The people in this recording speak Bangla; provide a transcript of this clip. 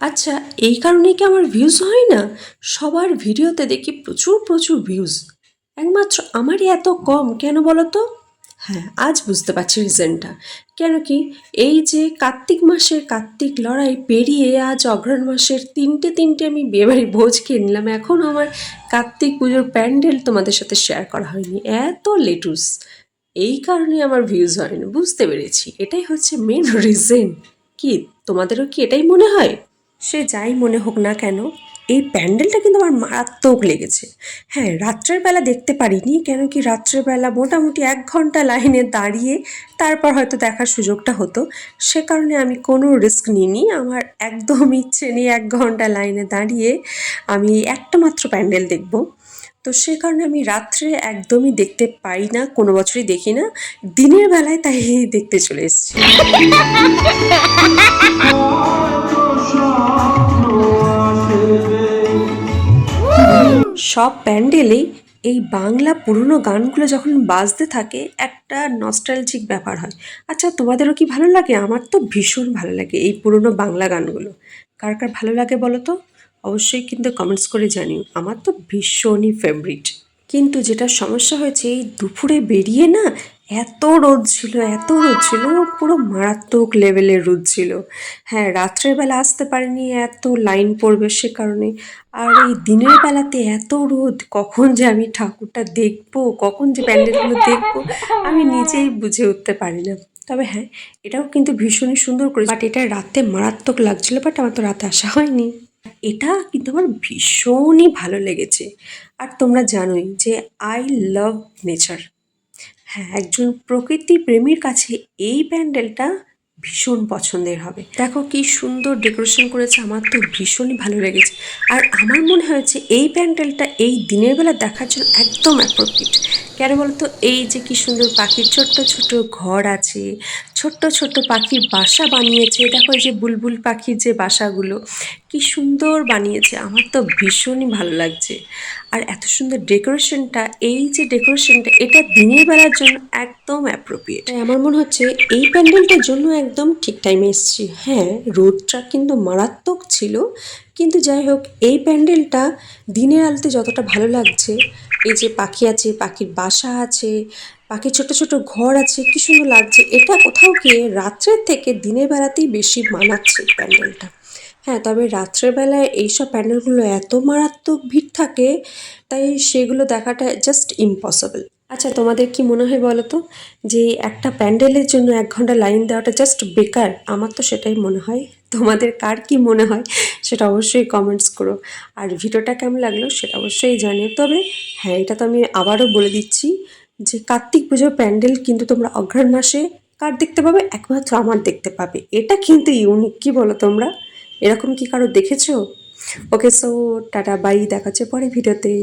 আচ্ছা, এই কারণেই কি আমার ভিউজ হয় না? সবার ভিডিওতে দেখি প্রচুর প্রচুর ভিউজ, একমাত্র আমারই এত কম কেন বলো তো? হ্যাঁ, আজ বুঝতে পারছি রিজনটা। কেন কি, এই যে কার্তিক মাসের কার্তিক লড়াই পেরিয়ে আজ অঘ্রাণ মাসের তিনটে তিনটে আমি বিয়েবাড়ির ভোজ খেয়ে নিলাম, এখনও আমার কার্তিক পুজোর প্যান্ডেল তোমাদের সাথে শেয়ার করা হয়নি, এত লেটুস। এই কারণে আমার ভিউজ হয়নি, বুঝতে পেরেছি এটাই হচ্ছে মেন রিজন। কি, তোমাদেরও কি এটাই মনে হয়? সে যাই মনে হোক না কেন, এই প্যান্ডেলটা কিন্তু আমার মারাত্মক লেগেছে। হ্যাঁ, রাত্রের বেলা দেখতে পারিনি, কেন কি রাত্রের বেলা মোটামুটি 1 ঘন্টা লাইনে দাঁড়িয়ে তারপর হয়তো দেখার সুযোগটা হতো। সে কারণে আমি কোনো রিস্ক নিইনি, আমার একদম ইচ্ছে নেই 1 ঘন্টা লাইনে দাঁড়িয়ে আমি একটা মাত্র প্যান্ডেল দেখব। তো সে কারণে আমি রাত্রে একদমই দেখতে পাই না, কোনো বছরই দেখি না, দিনের বেলায় তাই দেখতে চলে এসেছি। সব প্যান্ডেলেই এই বাংলা পুরনো গানগুলো যখন বাজতে থাকে একটা নস্টালজিক ব্যাপার হয়। আচ্ছা, তোমাদেরও কি ভালো লাগে? আমার তো ভীষণ ভালো লাগে এই পুরনো বাংলা গানগুলো। কার কার ভালো লাগে বলো তো? অবশ্যই কিন্তু কমেন্টস করে জানিও, আমার তো ভীষণই ফেভারিট। কিন্তু যেটা সমস্যা হয়েছে, এই দুপুরে বেরিয়ে না এত রোদ ছিল, এত রোদ ছিল, পুরো মারাত্মক লেভেলের রোদ ছিল। হ্যাঁ, রাত্রের বেলা আসতে পারিনি, এত লাইন পড়বে সে কারণে। আর এই দিনের বেলাতে এত রোদ, কখন যে আমি ঠাকুরটা দেখবো, কখন যে প্যান্ডেলগুলো দেখবো, আমি নিজেই বুঝে উঠতে পারি না। তবে হ্যাঁ, এটাও কিন্তু ভীষণই সুন্দর করে, বাট এটা রাতে মারাত্মক লাগছিল, বাট আমার তো রাতে আসা হয়নি। এটা কিন্তু আমার ভীষণই ভালো লেগেছে। আর তোমরা জানোই যে আই লাভ নেচার। হ্যাঁ, একজন প্রকৃতি প্রেমীর কাছে এই প্যান্ডেলটা ভীষণ পছন্দের হবে। দেখো কি সুন্দর ডেকোরেশন করেছে, আমার তো ভীষণই ভালো লেগেছে। আর আমার মনে হয়েছে এই প্যান্ডেলটা এই দিনের বেলা দেখার জন্য একদম অ্যাপ্রোপ্রিয়েট। কেন বলতো, এই যে কি সুন্দর পাখির ছোট্ট ছোট্ট ঘর আছে, ছোট্ট ছোট্ট পাখির বাসা বানিয়েছে, দেখো এই যে বুলবুল পাখির যে বাসাগুলো কি সুন্দর বানিয়েছে, আমার তো ভীষণই ভালো লাগছে। আর এত সুন্দর ডেকোরেশনটা, এই যে ডেকোরেশনটা, এটা দিনের বেলার জন্য একদম অ্যাপ্রোপ্রিয়েট। তাই আমার মনে হচ্ছে এই প্যান্ডেলটার জন্য একদম ঠিক টাইমে এসেছি। হ্যাঁ, রোদটা কিন্তু মারাত্মক ছিল, কিন্তু যাই হোক এই প্যান্ডেলটা দিনের আলোতে যতটা ভালো লাগছে, এই যে পাখি আছে, পাখির বাসা আছে, পাখির ছোট ছোট ঘর আছে, কি সুন্দর লাগছে, এটা কোথাও গিয়ে রাত্রের থেকে দিনের বেলাতেই বেশি মানাচ্ছে প্যান্ডেলটা। হ্যাঁ, তবে রাত্রের বেলায় এইসব প্যান্ডেলগুলো এত মারাত্মক ভিড় থাকে, তাই সেগুলো দেখাটা জাস্ট ইম্পসিবল। আচ্ছা, তোমাদের কি মনে হয় বলো তো, যে একটা প্যান্ডেলের জন্য 1 ঘন্টা লাইন দেওয়াটা জাস্ট বেকার? আমার তো সেটাই মনে হয়। তোমাদের কার কি মনে হয় সেটা অবশ্যই কমেন্টস করো। আর ভিডিওটা কেমন লাগলো সেটা অবশ্যই জানিও। তবে হ্যাঁ, এটা তো আমি আবারও বলে দিচ্ছি যে কার্তিক পুজোর প্যান্ডেল কিন্তু তোমরা অঘ্রাণ মাসে কার দেখতে পাবে? একমাত্র আমার দেখতে পাবে। এটা কিন্তু ইউনিক, কি বলো তোমরা? এরকম কি কারো দেখেছো? ওকে, সো টাটা বাই, দেখা হচ্ছে পরে ভিডিওতে।